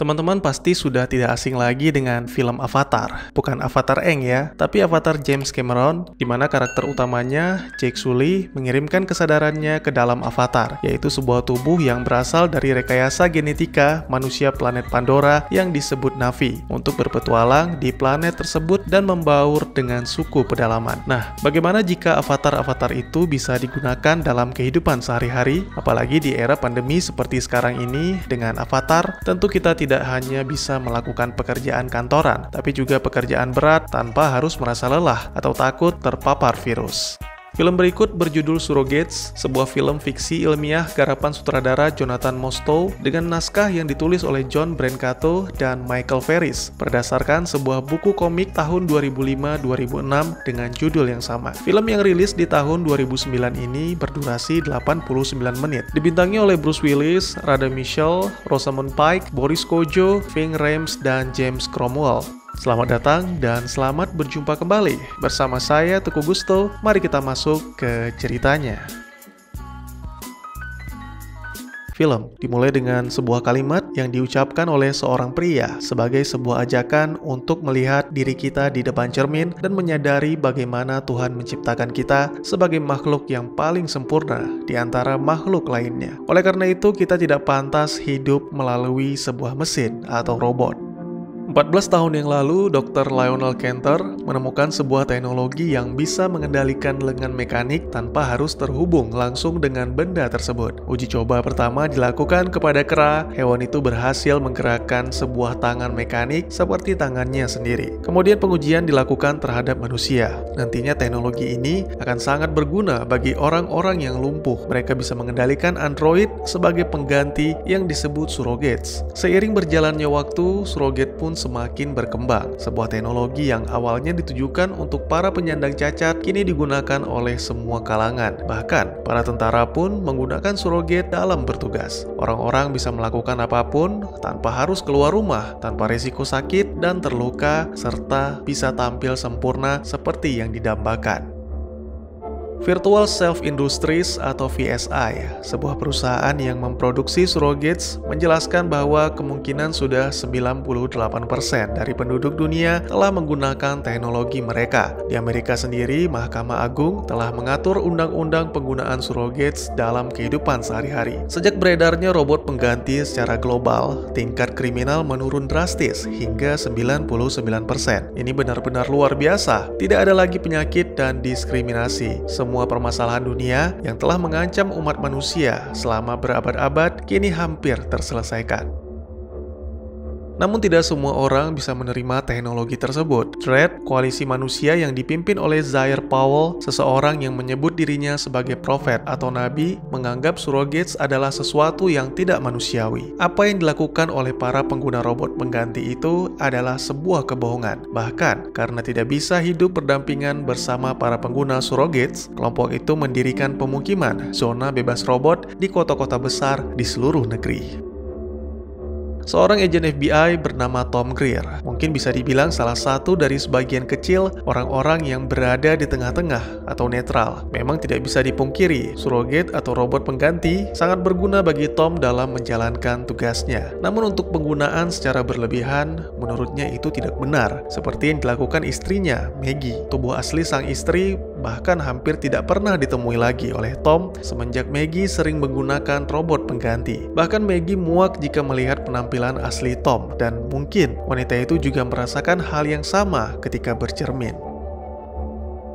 Teman-teman pasti sudah tidak asing lagi dengan film Avatar. Bukan Avatar Aang ya, tapi Avatar James Cameron, di mana karakter utamanya, Jake Sully, mengirimkan kesadarannya ke dalam Avatar, yaitu sebuah tubuh yang berasal dari rekayasa genetika manusia planet Pandora yang disebut Na'vi, untuk berpetualang di planet tersebut dan membaur dengan suku pedalaman. Nah, bagaimana jika avatar-avatar itu bisa digunakan dalam kehidupan sehari-hari, apalagi di era pandemi seperti sekarang ini? Dengan Avatar, tentu kita tidak hanya bisa melakukan pekerjaan kantoran, tapi juga pekerjaan berat tanpa harus merasa lelah atau takut terpapar virus. Film berikut berjudul Surrogates, sebuah film fiksi ilmiah garapan sutradara Jonathan Mostow dengan naskah yang ditulis oleh John Brancato dan Michael Ferris berdasarkan sebuah buku komik tahun 2005-2006 dengan judul yang sama. Film yang rilis di tahun 2009 ini berdurasi 89 menit. Dibintangi oleh Bruce Willis, Radha Mitchell, Rosamund Pike, Boris Kodjoe, Ving Rhames, dan James Cromwell. Selamat datang dan selamat berjumpa kembali bersama saya Teguh Gusto. Mari kita masuk ke ceritanya. Film dimulai dengan sebuah kalimat yang diucapkan oleh seorang pria sebagai sebuah ajakan untuk melihat diri kita di depan cermin dan menyadari bagaimana Tuhan menciptakan kita sebagai makhluk yang paling sempurna di antara makhluk lainnya. Oleh karena itu, kita tidak pantas hidup melalui sebuah mesin atau robot. 14 tahun yang lalu, Dr. Lionel Cantor menemukan sebuah teknologi yang bisa mengendalikan lengan mekanik tanpa harus terhubung langsung dengan benda tersebut. Uji coba pertama dilakukan kepada kera. Hewan itu berhasil menggerakkan sebuah tangan mekanik seperti tangannya sendiri. Kemudian pengujian dilakukan terhadap manusia. Nantinya teknologi ini akan sangat berguna bagi orang-orang yang lumpuh. Mereka bisa mengendalikan android sebagai pengganti yang disebut surrogates. Seiring berjalannya waktu, surrogate pun semakin berkembang. Sebuah teknologi yang awalnya ditujukan untuk para penyandang cacat kini digunakan oleh semua kalangan. Bahkan, para tentara pun menggunakan surrogate dalam bertugas. Orang-orang bisa melakukan apapun tanpa harus keluar rumah, tanpa risiko sakit dan terluka, serta bisa tampil sempurna seperti yang didambakan. Virtual Self Industries atau VSI, sebuah perusahaan yang memproduksi surrogates, menjelaskan bahwa kemungkinan sudah 98% dari penduduk dunia telah menggunakan teknologi mereka. Di Amerika sendiri, Mahkamah Agung telah mengatur undang-undang penggunaan surrogates dalam kehidupan sehari-hari. Sejak beredarnya robot pengganti secara global, tingkat kriminal menurun drastis hingga 99%. Ini benar-benar luar biasa. Tidak ada lagi penyakit dan diskriminasi. Semua permasalahan dunia yang telah mengancam umat manusia selama berabad-abad kini hampir terselesaikan. Namun tidak semua orang bisa menerima teknologi tersebut. DREAD, koalisi manusia yang dipimpin oleh Zaire Powell, seseorang yang menyebut dirinya sebagai profet atau nabi, menganggap surrogates adalah sesuatu yang tidak manusiawi. Apa yang dilakukan oleh para pengguna robot pengganti itu adalah sebuah kebohongan. Bahkan, karena tidak bisa hidup berdampingan bersama para pengguna surrogates, kelompok itu mendirikan pemukiman, zona bebas robot di kota-kota besar di seluruh negeri. Seorang agen FBI bernama Tom Greer mungkin bisa dibilang salah satu dari sebagian kecil orang-orang yang berada di tengah-tengah atau netral. Memang tidak bisa dipungkiri, surrogate atau robot pengganti sangat berguna bagi Tom dalam menjalankan tugasnya. Namun untuk penggunaan secara berlebihan, menurutnya itu tidak benar, seperti yang dilakukan istrinya, Maggie. Tubuh asli sang istri bahkan hampir tidak pernah ditemui lagi oleh Tom semenjak Maggie sering menggunakan robot pengganti. Bahkan Maggie muak jika melihat penampilan asli Tom, dan mungkin wanita itu juga merasakan hal yang sama ketika bercermin.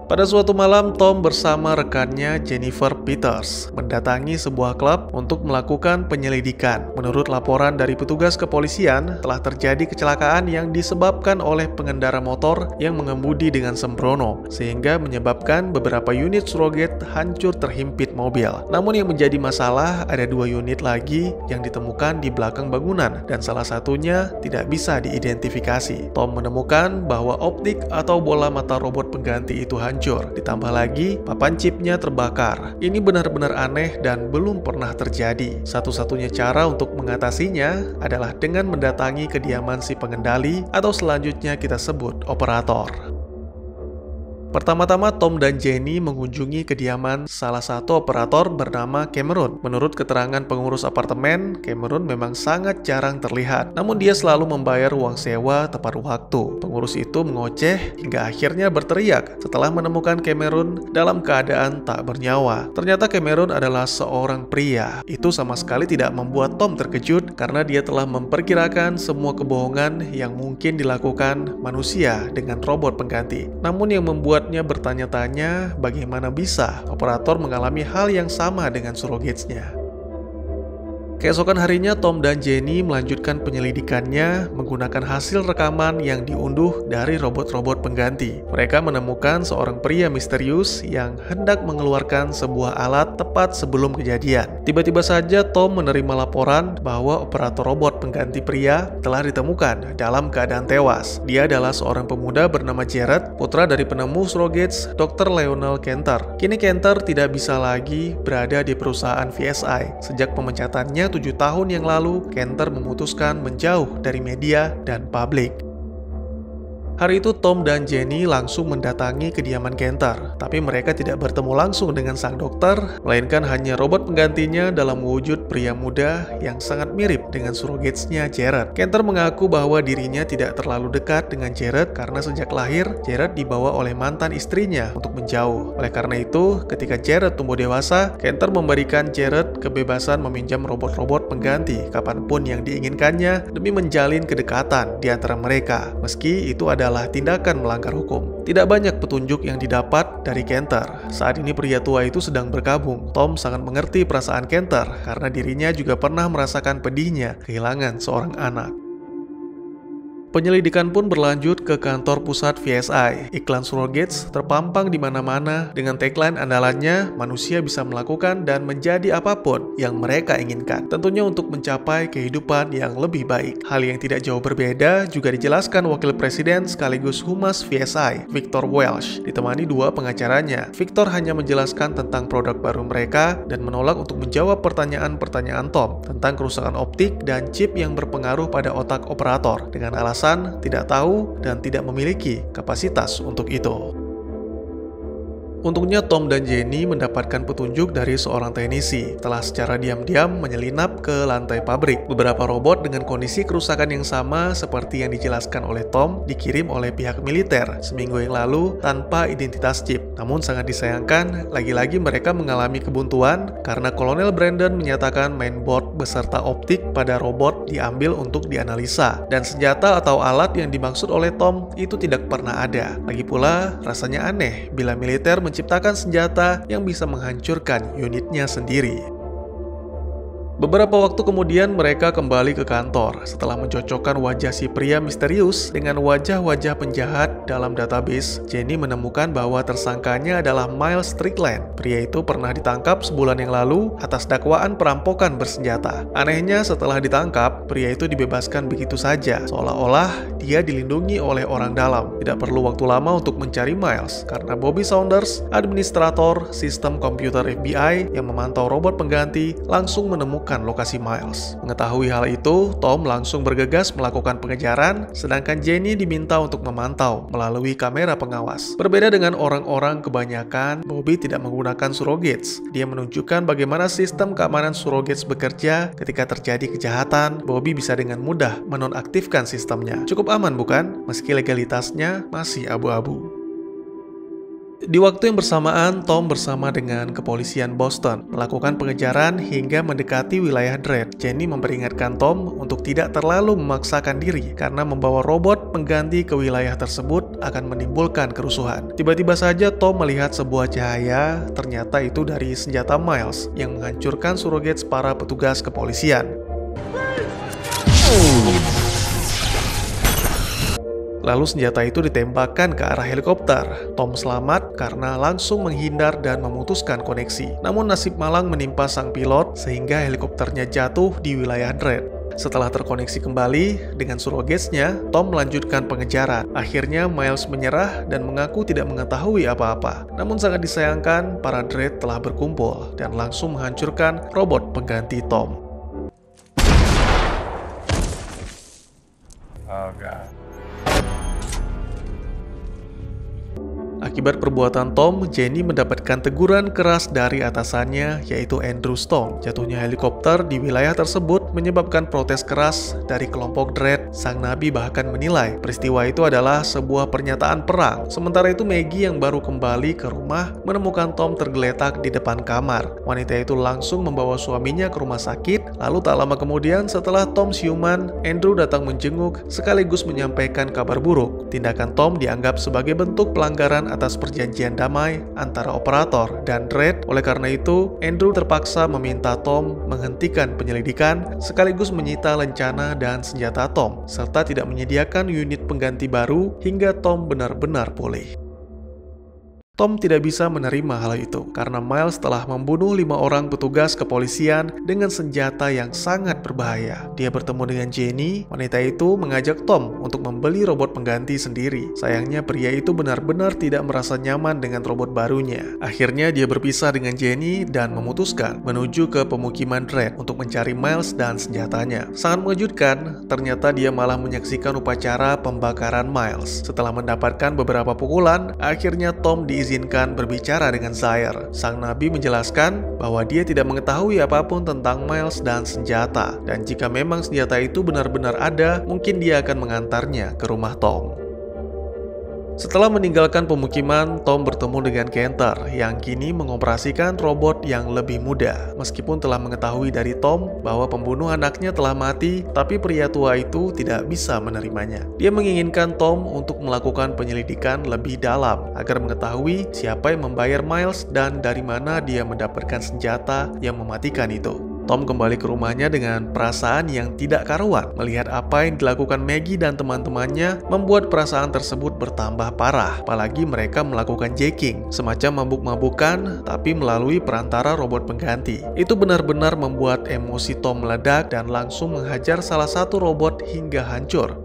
Pada suatu malam, Tom bersama rekannya Jennifer Peters mendatangi sebuah klub untuk melakukan penyelidikan. Menurut laporan dari petugas kepolisian, telah terjadi kecelakaan yang disebabkan oleh pengendara motor yang mengemudi dengan sembrono, sehingga menyebabkan beberapa unit surrogate hancur terhimpit mobil. Namun yang menjadi masalah, ada 2 unit lagi yang ditemukan di belakang bangunan, dan salah satunya tidak bisa diidentifikasi. Tom menemukan bahwa optik atau bola mata robot pengganti itu hancur. Ditambah lagi, papan chipnya terbakar. Ini benar-benar aneh dan belum pernah terjadi. Satu-satunya cara untuk mengatasinya adalah dengan mendatangi kediaman si pengendali atau selanjutnya kita sebut operator. Pertama-tama Tom dan Jenny mengunjungi kediaman salah satu operator bernama Cameron. Menurut keterangan pengurus apartemen, Cameron memang sangat jarang terlihat, namun dia selalu membayar uang sewa tepat waktu. Pengurus itu mengoceh hingga akhirnya berteriak setelah menemukan Cameron dalam keadaan tak bernyawa. Ternyata Cameron adalah seorang pria. Itu sama sekali tidak membuat Tom terkejut karena dia telah memperkirakan semua kebohongan yang mungkin dilakukan manusia dengan robot pengganti. Namun yang membuatnya bertanya-tanya bagaimana bisa operator mengalami hal yang sama dengan surrogates-nya. Keesokan harinya, Tom dan Jenny melanjutkan penyelidikannya menggunakan hasil rekaman yang diunduh dari robot-robot pengganti. Mereka menemukan seorang pria misterius yang hendak mengeluarkan sebuah alat tepat sebelum kejadian. Tiba-tiba saja Tom menerima laporan bahwa operator robot pengganti pria telah ditemukan dalam keadaan tewas. Dia adalah seorang pemuda bernama Jared, putra dari penemu surrogates Dr. Lionel Cantor. Kini Cantor tidak bisa lagi berada di perusahaan VSI. Sejak pemecatannya 7 tahun yang lalu, Cantor memutuskan menjauh dari media dan publik. Hari itu Tom dan Jenny langsung mendatangi kediaman Cantor, tapi mereka tidak bertemu langsung dengan sang dokter, melainkan hanya robot penggantinya dalam wujud pria muda yang sangat mirip dengan surrogates-nya Jared. Cantor mengaku bahwa dirinya tidak terlalu dekat dengan Jared karena sejak lahir, Jared dibawa oleh mantan istrinya untuk menjauh. Oleh karena itu, ketika Jared tumbuh dewasa, Cantor memberikan Jared kebebasan meminjam robot-robot pengganti kapanpun yang diinginkannya demi menjalin kedekatan di antara mereka, meski itu adalah tindakan melanggar hukum. Tidak banyak petunjuk yang didapat dari Cantor. Saat ini pria tua itu sedang berkabung. Tom sangat mengerti perasaan Cantor karena dirinya juga pernah merasakan pedihnya kehilangan seorang anak. Penyelidikan pun berlanjut ke kantor pusat VSI. Iklan surrogates terpampang di mana-mana dengan tagline andalannya, manusia bisa melakukan dan menjadi apapun yang mereka inginkan. Tentunya untuk mencapai kehidupan yang lebih baik. Hal yang tidak jauh berbeda juga dijelaskan Wakil Presiden sekaligus Humas VSI, Victor Welsh, ditemani dua pengacaranya. Victor hanya menjelaskan tentang produk baru mereka dan menolak untuk menjawab pertanyaan-pertanyaan Tom tentang kerusakan optik dan chip yang berpengaruh pada otak operator dengan alasan tidak tahu dan tidak memiliki kapasitas untuk itu. Untungnya Tom dan Jenny mendapatkan petunjuk dari seorang teknisi setelah secara diam-diam menyelinap ke lantai pabrik. Beberapa robot dengan kondisi kerusakan yang sama seperti yang dijelaskan oleh Tom dikirim oleh pihak militer seminggu yang lalu tanpa identitas chip. Namun sangat disayangkan, lagi-lagi mereka mengalami kebuntuan karena Kolonel Brandon menyatakan mainboard beserta optik pada robot diambil untuk dianalisa. Dan senjata atau alat yang dimaksud oleh Tom itu tidak pernah ada. Lagi pula, rasanya aneh bila militer menciptakan senjata yang bisa menghancurkan unitnya sendiri. Beberapa waktu kemudian mereka kembali ke kantor setelah mencocokkan wajah si pria misterius dengan wajah-wajah penjahat dalam database. Jenny menemukan bahwa tersangkanya adalah Miles Strickland. Pria itu pernah ditangkap sebulan yang lalu atas dakwaan perampokan bersenjata. Anehnya setelah ditangkap, pria itu dibebaskan begitu saja, seolah-olah dia dilindungi oleh orang dalam. Tidak perlu waktu lama untuk mencari Miles, karena Bobby Saunders, administrator sistem komputer FBI yang memantau robot pengganti, langsung menemukan lokasi Miles. Mengetahui hal itu, Tom langsung bergegas melakukan pengejaran, sedangkan Jenny diminta untuk memantau melalui kamera pengawas. Berbeda dengan orang-orang kebanyakan, Bobby tidak menggunakan surrogates. Dia menunjukkan bagaimana sistem keamanan surrogates bekerja ketika terjadi kejahatan. Bobby bisa dengan mudah menonaktifkan sistemnya. Cukup aman bukan? Meski legalitasnya masih abu-abu. Di waktu yang bersamaan, Tom bersama dengan kepolisian Boston melakukan pengejaran hingga mendekati wilayah Dredd. Jenny memperingatkan Tom untuk tidak terlalu memaksakan diri karena membawa robot pengganti ke wilayah tersebut akan menimbulkan kerusuhan. Tiba-tiba saja Tom melihat sebuah cahaya, ternyata itu dari senjata Miles yang menghancurkan surrogates para petugas kepolisian. Lalu senjata itu ditembakkan ke arah helikopter. Tom selamat karena langsung menghindar dan memutuskan koneksi. Namun nasib malang menimpa sang pilot sehingga helikopternya jatuh di wilayah Dredd. Setelah terkoneksi kembali dengan surrogates-nya, Tom melanjutkan pengejaran. Akhirnya Miles menyerah dan mengaku tidak mengetahui apa-apa. Namun sangat disayangkan, para Dredd telah berkumpul dan langsung menghancurkan robot pengganti Tom. Oh God. Akibat perbuatan Tom, Jenny mendapatkan teguran keras dari atasannya, yaitu Andrew Stone. Jatuhnya helikopter di wilayah tersebut menyebabkan protes keras dari kelompok Dredd. Sang nabi bahkan menilai peristiwa itu adalah sebuah pernyataan perang. Sementara itu Maggie yang baru kembali ke rumah menemukan Tom tergeletak di depan kamar. Wanita itu langsung membawa suaminya ke rumah sakit. Lalu tak lama kemudian setelah Tom siuman, Andrew datang menjenguk sekaligus menyampaikan kabar buruk. Tindakan Tom dianggap sebagai bentuk pelanggaran atas perjanjian damai antara operator dan Dredd. Oleh karena itu, Andrew terpaksa meminta Tom menghentikan penyelidikan sekaligus menyita lencana dan senjata Tom, serta tidak menyediakan unit pengganti baru hingga Tom benar-benar pulih. Tom tidak bisa menerima hal itu karena Miles telah membunuh 5 orang petugas kepolisian dengan senjata yang sangat berbahaya. Dia bertemu dengan Jenny. Wanita itu mengajak Tom untuk membeli robot pengganti sendiri. Sayangnya pria itu benar-benar tidak merasa nyaman dengan robot barunya. Akhirnya dia berpisah dengan Jenny dan memutuskan menuju ke pemukiman Dredd untuk mencari Miles dan senjatanya. Sangat mengejutkan, ternyata dia malah menyaksikan upacara pembakaran Miles. Setelah mendapatkan beberapa pukulan, akhirnya Tom diizinkan berbicara dengan Zaire. Sang nabi menjelaskan bahwa dia tidak mengetahui apapun tentang Miles dan senjata, dan jika memang senjata itu benar-benar ada, mungkin dia akan mengantarnya ke rumah Tom. Setelah meninggalkan pemukiman, Tom bertemu dengan Kenter yang kini mengoperasikan robot yang lebih muda. Meskipun telah mengetahui dari Tom bahwa pembunuh anaknya telah mati, tapi pria tua itu tidak bisa menerimanya. Dia menginginkan Tom untuk melakukan penyelidikan lebih dalam agar mengetahui siapa yang membayar Miles dan dari mana dia mendapatkan senjata yang mematikan itu. Tom kembali ke rumahnya dengan perasaan yang tidak karuan. Melihat apa yang dilakukan Maggie dan teman-temannya membuat perasaan tersebut bertambah parah. Apalagi mereka melakukan jacking, semacam mabuk-mabukan tapi melalui perantara robot pengganti. Itu benar-benar membuat emosi Tom meledak dan langsung menghajar salah satu robot hingga hancur.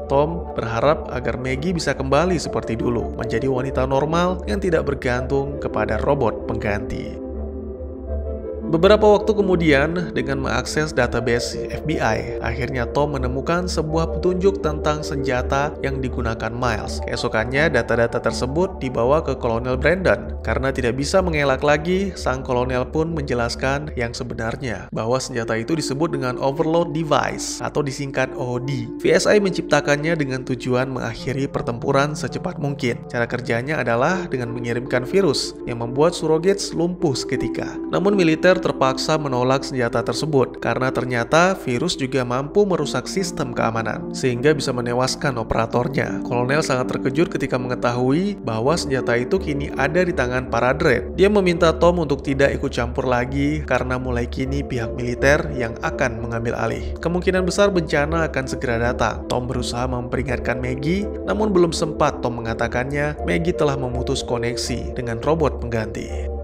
Tom berharap agar Maggie bisa kembali seperti dulu, menjadi wanita normal yang tidak bergantung kepada robot pengganti. Beberapa waktu kemudian, dengan mengakses database FBI, akhirnya Tom menemukan sebuah petunjuk tentang senjata yang digunakan Miles. Keesokannya, data-data tersebut dibawa ke Kolonel Brandon. Karena tidak bisa mengelak lagi, sang kolonel pun menjelaskan yang sebenarnya, bahwa senjata itu disebut dengan Overload Device, atau disingkat OD. VSI menciptakannya dengan tujuan mengakhiri pertempuran secepat mungkin. Cara kerjanya adalah dengan mengirimkan virus yang membuat surrogates lumpuh seketika. Namun militer terpaksa menolak senjata tersebut karena ternyata virus juga mampu merusak sistem keamanan sehingga bisa menewaskan operatornya. Kolonel sangat terkejut ketika mengetahui bahwa senjata itu kini ada di tangan para Dredd. Dia meminta Tom untuk tidak ikut campur lagi karena mulai kini pihak militer yang akan mengambil alih. Kemungkinan besar bencana akan segera datang. Tom berusaha memperingatkan Maggie, namun belum sempat Tom mengatakannya, Maggie telah memutus koneksi dengan robot pengganti.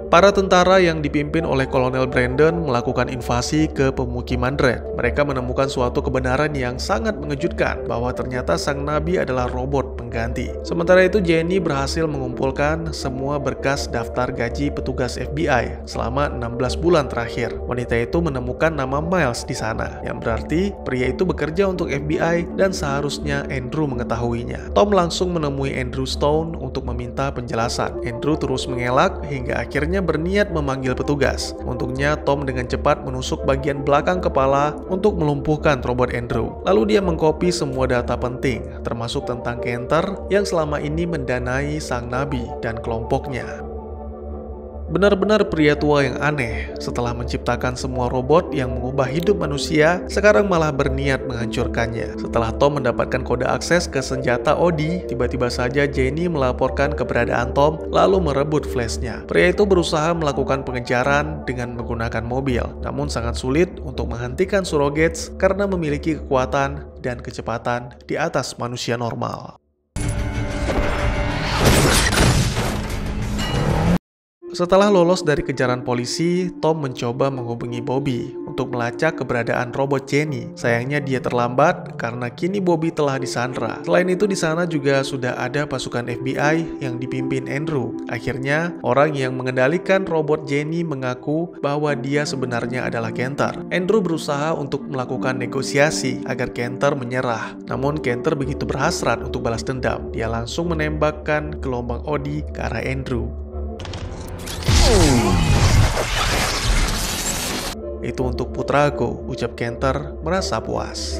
Para tentara yang dipimpin oleh Kolonel Brandon melakukan invasi ke pemukiman Dredd. Mereka menemukan suatu kebenaran yang sangat mengejutkan bahwa ternyata sang nabi adalah robot pengganti. Sementara itu Jenny berhasil mengumpulkan semua berkas daftar gaji petugas FBI selama 16 bulan terakhir. Wanita itu menemukan nama Miles di sana, yang berarti pria itu bekerja untuk FBI dan seharusnya Andrew mengetahuinya. Tom langsung menemui Andrew Stone untuk meminta penjelasan. Andrew terus mengelak hingga akhirnya berniat memanggil petugas. Untungnya Tom dengan cepat menusuk bagian belakang kepala untuk melumpuhkan robot Andrew. Lalu dia mengkopi semua data penting, termasuk tentang Kenter yang selama ini mendanai sang nabi dan kelompoknya. Benar-benar pria tua yang aneh. Setelah menciptakan semua robot yang mengubah hidup manusia, sekarang malah berniat menghancurkannya. Setelah Tom mendapatkan kode akses ke senjata OD, tiba-tiba saja Jenny melaporkan keberadaan Tom lalu merebut flashnya. Pria itu berusaha melakukan pengejaran dengan menggunakan mobil, namun sangat sulit untuk menghentikan surrogates karena memiliki kekuatan dan kecepatan di atas manusia normal. Setelah lolos dari kejaran polisi, Tom mencoba menghubungi Bobby untuk melacak keberadaan robot Jenny. Sayangnya dia terlambat karena kini Bobby telah disandra. Selain itu di sana juga sudah ada pasukan FBI yang dipimpin Andrew. Akhirnya, orang yang mengendalikan robot Jenny mengaku bahwa dia sebenarnya adalah Kenter. Andrew berusaha untuk melakukan negosiasi agar Kenter menyerah. Namun Kenter begitu berhasrat untuk balas dendam. Dia langsung menembakkan gelombang Odi ke arah Andrew. Itu untuk putraku, ucap Kenter merasa puas.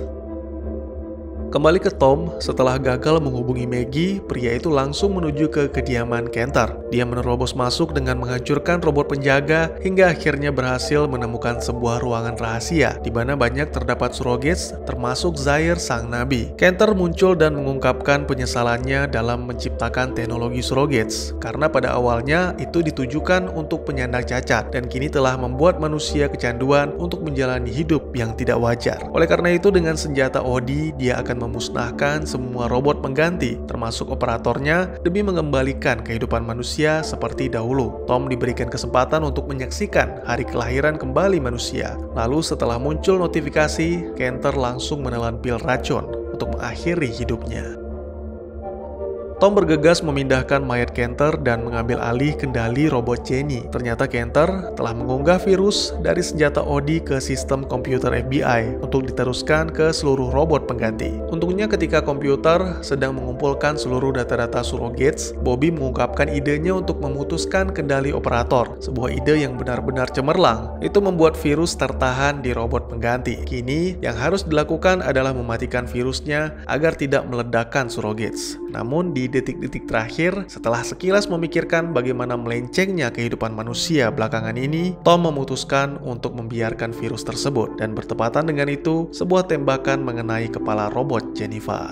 Kembali ke Tom, setelah gagal menghubungi Maggie, pria itu langsung menuju ke kediaman Kenter. Dia menerobos masuk dengan menghancurkan robot penjaga hingga akhirnya berhasil menemukan sebuah ruangan rahasia di mana banyak terdapat surrogates, termasuk Zaire sang nabi. Kenter muncul dan mengungkapkan penyesalannya dalam menciptakan teknologi surrogates karena pada awalnya itu ditujukan untuk penyandang cacat dan kini telah membuat manusia kecanduan untuk menjalani hidup yang tidak wajar. Oleh karena itu dengan senjata Odi, dia akan memusnahkan semua robot pengganti, termasuk operatornya, demi mengembalikan kehidupan manusia seperti dahulu. Tom diberikan kesempatan untuk menyaksikan hari kelahiran kembali manusia. Lalu setelah muncul notifikasi, Kenter langsung menelan pil racun untuk mengakhiri hidupnya. Tom bergegas memindahkan mayat Kenter dan mengambil alih kendali robot Jenny. Ternyata Kenter telah mengunggah virus dari senjata Odi ke sistem komputer FBI untuk diteruskan ke seluruh robot pengganti. Untungnya ketika komputer sedang mengumpulkan seluruh data-data surrogates, Bobby mengungkapkan idenya untuk memutuskan kendali operator. Sebuah ide yang benar-benar cemerlang. Itu membuat virus tertahan di robot pengganti. Kini yang harus dilakukan adalah mematikan virusnya agar tidak meledakkan surrogates. Namun di detik-detik terakhir, setelah sekilas memikirkan bagaimana melencengnya kehidupan manusia belakangan ini, Tom memutuskan untuk membiarkan virus tersebut. Dan bertepatan dengan itu, sebuah tembakan mengenai kepala robot Jennifer.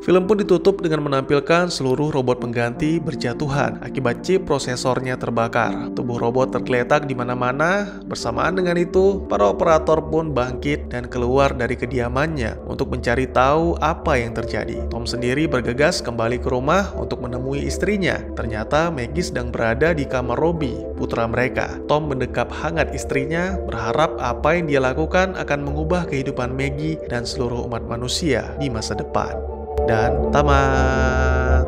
Film pun ditutup dengan menampilkan seluruh robot pengganti berjatuhan akibat chip prosesornya terbakar. Tubuh robot tergeletak di mana-mana. Bersamaan dengan itu, para operator pun bangkit dan keluar dari kediamannya untuk mencari tahu apa yang terjadi. Tom sendiri bergegas kembali ke rumah untuk menemui istrinya. Ternyata Maggie sedang berada di kamar Robbie, putra mereka. Tom mendekap hangat istrinya, berharap apa yang dia lakukan akan mengubah kehidupan Maggie dan seluruh umat manusia di masa depan. Dan tamat.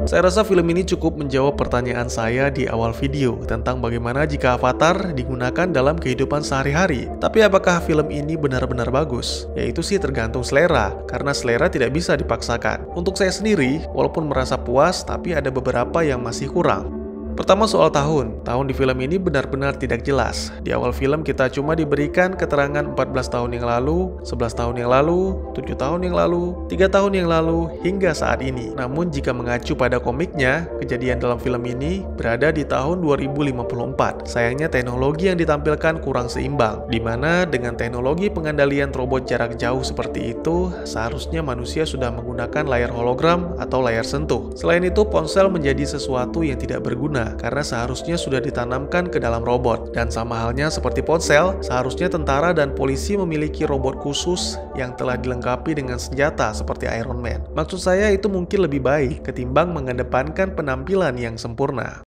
Saya rasa film ini cukup menjawab pertanyaan saya di awal video tentang bagaimana jika avatar digunakan dalam kehidupan sehari-hari. Tapi apakah film ini benar-benar bagus? Ya itu sih tergantung selera, karena selera tidak bisa dipaksakan. Untuk saya sendiri, walaupun merasa puas, tapi ada beberapa yang masih kurang. Pertama soal tahun. Tahun di film ini benar-benar tidak jelas. Di awal film kita cuma diberikan keterangan 14 tahun yang lalu, 11 tahun yang lalu, 7 tahun yang lalu, 3 tahun yang lalu, hingga saat ini. Namun jika mengacu pada komiknya, kejadian dalam film ini berada di tahun 2054. Sayangnya teknologi yang ditampilkan kurang seimbang, di mana dengan teknologi pengendalian robot jarak jauh seperti itu, seharusnya manusia sudah menggunakan layar hologram atau layar sentuh. Selain itu, ponsel menjadi sesuatu yang tidak berguna, karena seharusnya sudah ditanamkan ke dalam robot. Dan sama halnya seperti ponsel, seharusnya tentara dan polisi memiliki robot khusus yang telah dilengkapi dengan senjata seperti Iron Man. Maksud saya itu mungkin lebih baik ketimbang mengedepankan penampilan yang sempurna.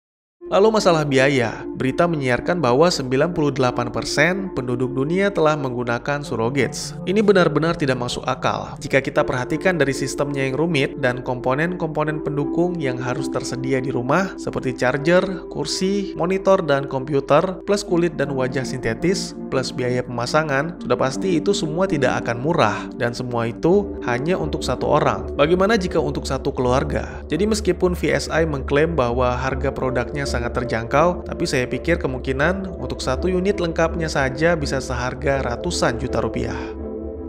Lalu masalah biaya, berita menyiarkan bahwa 98% penduduk dunia telah menggunakan surrogates. Ini benar-benar tidak masuk akal jika kita perhatikan dari sistemnya yang rumit dan komponen-komponen pendukung yang harus tersedia di rumah seperti charger, kursi, monitor, dan komputer, plus kulit dan wajah sintetis, plus biaya pemasangan, sudah pasti itu semua tidak akan murah dan semua itu hanya untuk satu orang. Bagaimana jika untuk satu keluarga? Jadi meskipun VSI mengklaim bahwa harga produknya sangat terjangkau, tapi saya pikir kemungkinan untuk satu unit lengkapnya saja bisa seharga ratusan juta rupiah.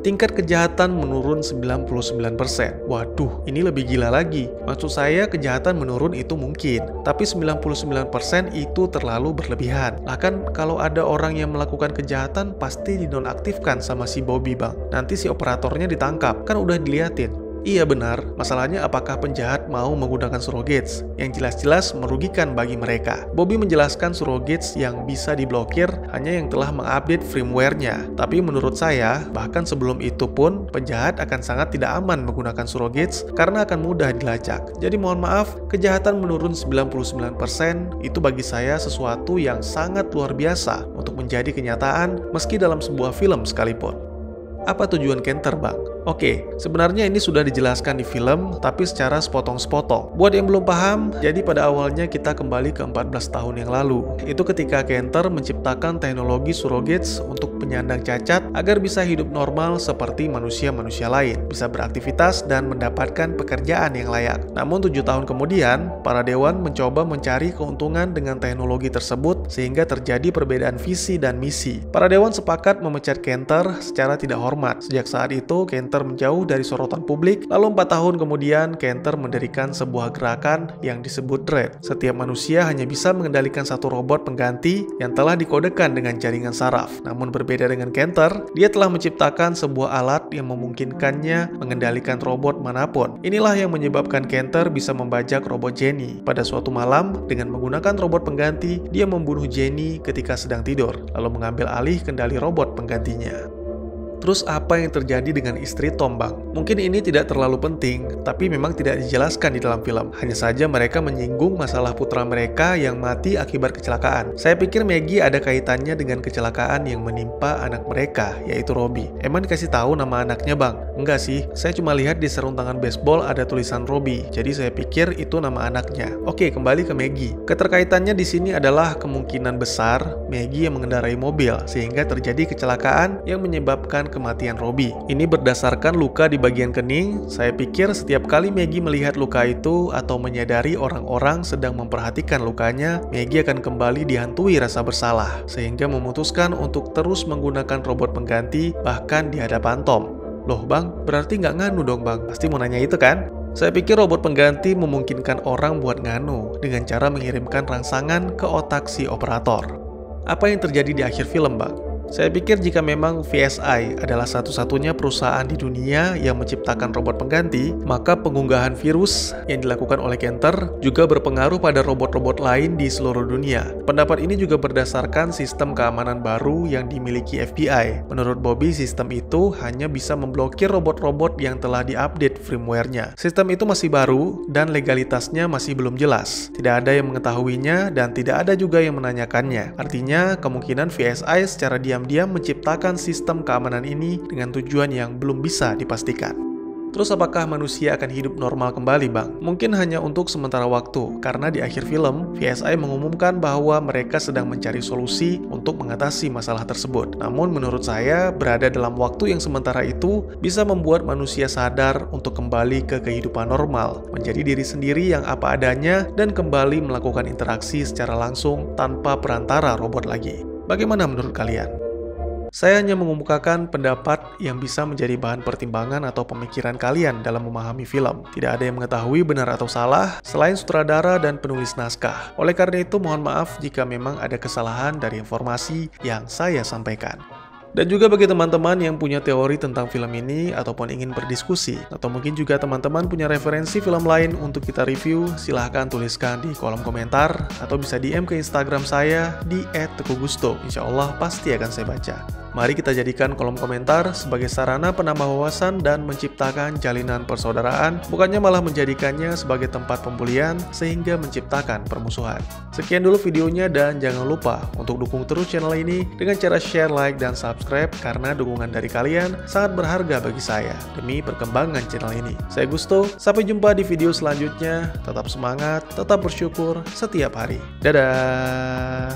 Tingkat kejahatan menurun 99%. Waduh, ini lebih gila lagi. Maksud saya kejahatan menurun itu mungkin, tapi 99% itu terlalu berlebihan. Lah kan kalau ada orang yang melakukan kejahatan pasti dinonaktifkan sama si Bobby bang. Nanti si operatornya ditangkap, kan udah diliatin. Iya benar, masalahnya apakah penjahat mau menggunakan surrogates yang jelas-jelas merugikan bagi mereka. Bobby menjelaskan surrogates yang bisa diblokir hanya yang telah mengupdate firmware-nya. Tapi menurut saya, bahkan sebelum itu pun penjahat akan sangat tidak aman menggunakan surrogates karena akan mudah dilacak. Jadi mohon maaf, kejahatan menurun 99% itu bagi saya sesuatu yang sangat luar biasa untuk menjadi kenyataan meski dalam sebuah film sekalipun. Apa tujuan Kenter, Bang? Oke, sebenarnya ini sudah dijelaskan di film, tapi secara sepotong-sepotong. Buat yang belum paham, jadi pada awalnya kita kembali ke 14 tahun yang lalu. Itu ketika Kenter menciptakan teknologi surrogates untuk penyandang cacat agar bisa hidup normal seperti manusia-manusia lain, bisa beraktivitas dan mendapatkan pekerjaan yang layak. Namun 7 tahun kemudian, para dewan mencoba mencari keuntungan dengan teknologi tersebut sehingga terjadi perbedaan visi dan misi. Para dewan sepakat memecat Kenter secara tidak hormat. Sejak saat itu, Kenter menjauh dari sorotan publik, lalu 4 tahun kemudian Kenter mendirikan sebuah gerakan yang disebut Dread. Setiap manusia hanya bisa mengendalikan satu robot pengganti yang telah dikodekan dengan jaringan saraf. Namun berbeda dengan Kenter, dia telah menciptakan sebuah alat yang memungkinkannya mengendalikan robot manapun. Inilah yang menyebabkan Kenter bisa membajak robot Jenny. Pada suatu malam, dengan menggunakan robot pengganti, dia membunuh Jenny ketika sedang tidur, lalu mengambil alih kendali robot penggantinya. Terus apa yang terjadi dengan istri Tom, Bang? Mungkin ini tidak terlalu penting, tapi memang tidak dijelaskan di dalam film. Hanya saja mereka menyinggung masalah putra mereka yang mati akibat kecelakaan. Saya pikir Maggie ada kaitannya dengan kecelakaan yang menimpa anak mereka, yaitu Robbie. Emang dikasih tahu nama anaknya, Bang? Enggak sih, saya cuma lihat di sarung tangan baseball ada tulisan Robbie, jadi saya pikir itu nama anaknya. Oke, kembali ke Maggie. Keterkaitannya di sini adalah kemungkinan besar Maggie yang mengendarai mobil, sehingga terjadi kecelakaan yang menyebabkan kematian Robbie. Ini berdasarkan luka di bagian kening. Saya pikir setiap kali Maggie melihat luka itu atau menyadari orang-orang sedang memperhatikan lukanya, Maggie akan kembali dihantui rasa bersalah, sehingga memutuskan untuk terus menggunakan robot pengganti bahkan di hadapan Tom. Loh Bang, berarti nggak nganu dong Bang? Pasti mau nanya itu kan? Saya pikir robot pengganti memungkinkan orang buat nganu dengan cara mengirimkan rangsangan ke otak si operator. Apa yang terjadi di akhir film, Bang? Saya pikir jika memang VSI adalah satu-satunya perusahaan di dunia yang menciptakan robot pengganti, maka pengunggahan virus yang dilakukan oleh Kenter juga berpengaruh pada robot-robot lain di seluruh dunia. Pendapat ini juga berdasarkan sistem keamanan baru yang dimiliki FBI. Menurut Bobby, sistem itu hanya bisa memblokir robot-robot yang telah diupdate firmware-nya. Sistem itu masih baru dan legalitasnya masih belum jelas. Tidak ada yang mengetahuinya dan tidak ada juga yang menanyakannya. Artinya, kemungkinan VSI secara diam-diam menciptakan sistem keamanan ini dengan tujuan yang belum bisa dipastikan. Terus apakah manusia akan hidup normal kembali, Bang? Mungkin hanya untuk sementara waktu, karena di akhir film, VSI mengumumkan bahwa mereka sedang mencari solusi untuk mengatasi masalah tersebut. Namun menurut saya, berada dalam waktu yang sementara itu bisa membuat manusia sadar untuk kembali ke kehidupan normal, menjadi diri sendiri yang apa adanya, dan kembali melakukan interaksi secara langsung tanpa perantara robot lagi. Bagaimana menurut kalian? Saya hanya mengemukakan pendapat yang bisa menjadi bahan pertimbangan atau pemikiran kalian dalam memahami film. Tidak ada yang mengetahui benar atau salah selain sutradara dan penulis naskah. Oleh karena itu, mohon maaf jika memang ada kesalahan dari informasi yang saya sampaikan. Dan juga bagi teman-teman yang punya teori tentang film ini ataupun ingin berdiskusi, atau mungkin juga teman-teman punya referensi film lain untuk kita review, silahkan tuliskan di kolom komentar atau bisa DM ke Instagram saya di @teguhgusto. Insya Allah pasti akan saya baca. Mari kita jadikan kolom komentar sebagai sarana penambah wawasan dan menciptakan jalinan persaudaraan, bukannya malah menjadikannya sebagai tempat pembulian sehingga menciptakan permusuhan. Sekian dulu videonya dan jangan lupa untuk dukung terus channel ini dengan cara share, like, dan subscribe karena dukungan dari kalian sangat berharga bagi saya demi perkembangan channel ini. Saya Gusto, sampai jumpa di video selanjutnya. Tetap semangat, tetap bersyukur setiap hari. Dadah!